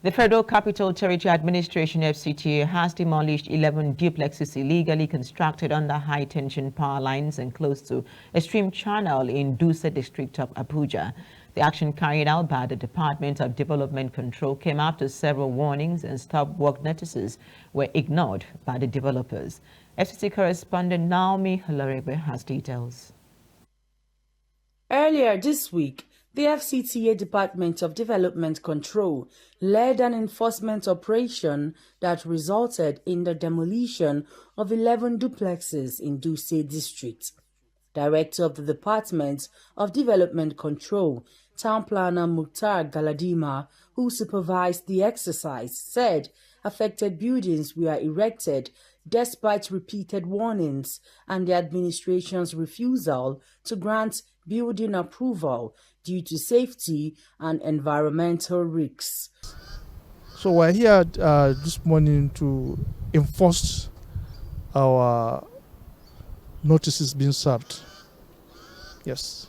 The Federal Capital Territory Administration (FCTA) has demolished 11 duplexes illegally constructed under high-tension power lines and close to a stream channel in Dutse District of Abuja. The action carried out by the Department of Development Control came after several warnings and stop work notices were ignored by the developers. FCTA correspondent Naomi Hilarebe has details. Earlier this week, the FCTA Department of Development Control led an enforcement operation that resulted in the demolition of 11 duplexes in Dutse District. Director of the Department of Development Control, Town Planner Mukhtar Galadima, who supervised the exercise, said affected buildings were erected despite repeated warnings and the administration's refusal to grant building approval due to safety and environmental risks. So we're here this morning to enforce our notices being served. Yes.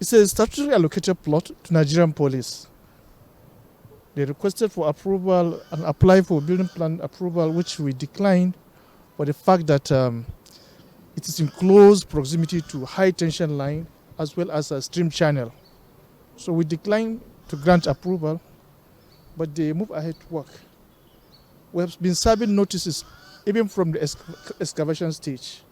It's a statutorily allocated plot to Nigerian police. They requested for approval and applied for building plan approval, which we declined for the fact that it is in close proximity to high tension line as well as a stream channel. So we declined to grant approval, but they move ahead to work. We have been serving notices even from the excavation stage.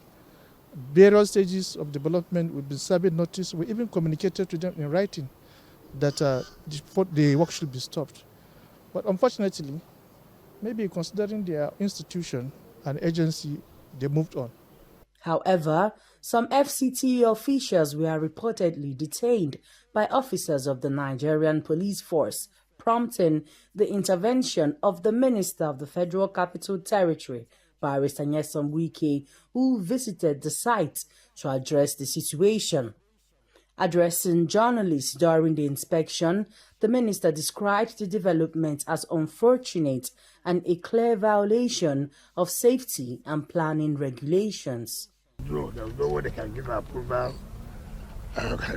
Various stages of development, we've been serving notice. We even communicated to them in writing that the work should be stopped. But unfortunately, maybe considering their institution and agency, they moved on. However, some FCTA officials were reportedly detained by officers of the Nigerian police force, prompting the intervention of the Minister of the Federal Capital Territory, Barrister Nyesom Wike, who visited the site to address the situation. Addressing journalists during the inspection, the minister described the development as unfortunate and a clear violation of safety and planning regulations. No, there's no way they can give approval.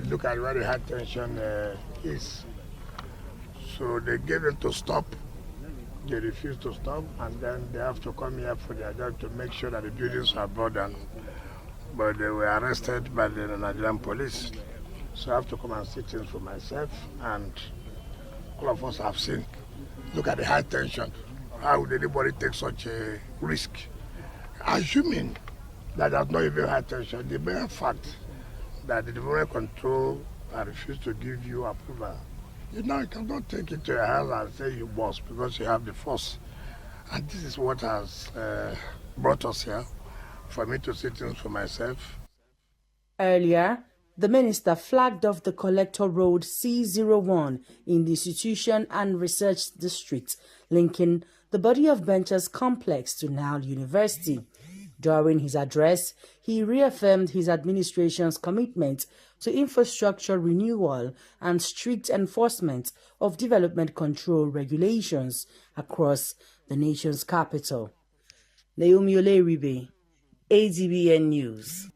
Look at where the high tension is. So they gave them to stop. They refused to stop, and then they have to come here for their job to make sure that the buildings are brought down. But they were arrested by the Nigerian police. So I have to come and see things for myself, and all of us have seen. Look at the high tension. How would anybody take such a risk? Assuming that there's not even high tension, the mere fact that the development control refused to give you approval, you cannot take it to your hands and say you must because you have the force. And this is what has brought us here, for me to see things for myself. Earlier, the minister flagged off the collector road C01 in the Institution and Research District, linking the Body of Benches complex to Nile University. During his address, he reaffirmed his administration's commitment to infrastructure renewal and strict enforcement of development control regulations across the nation's capital. Naomi Hilarebe, ADBN News.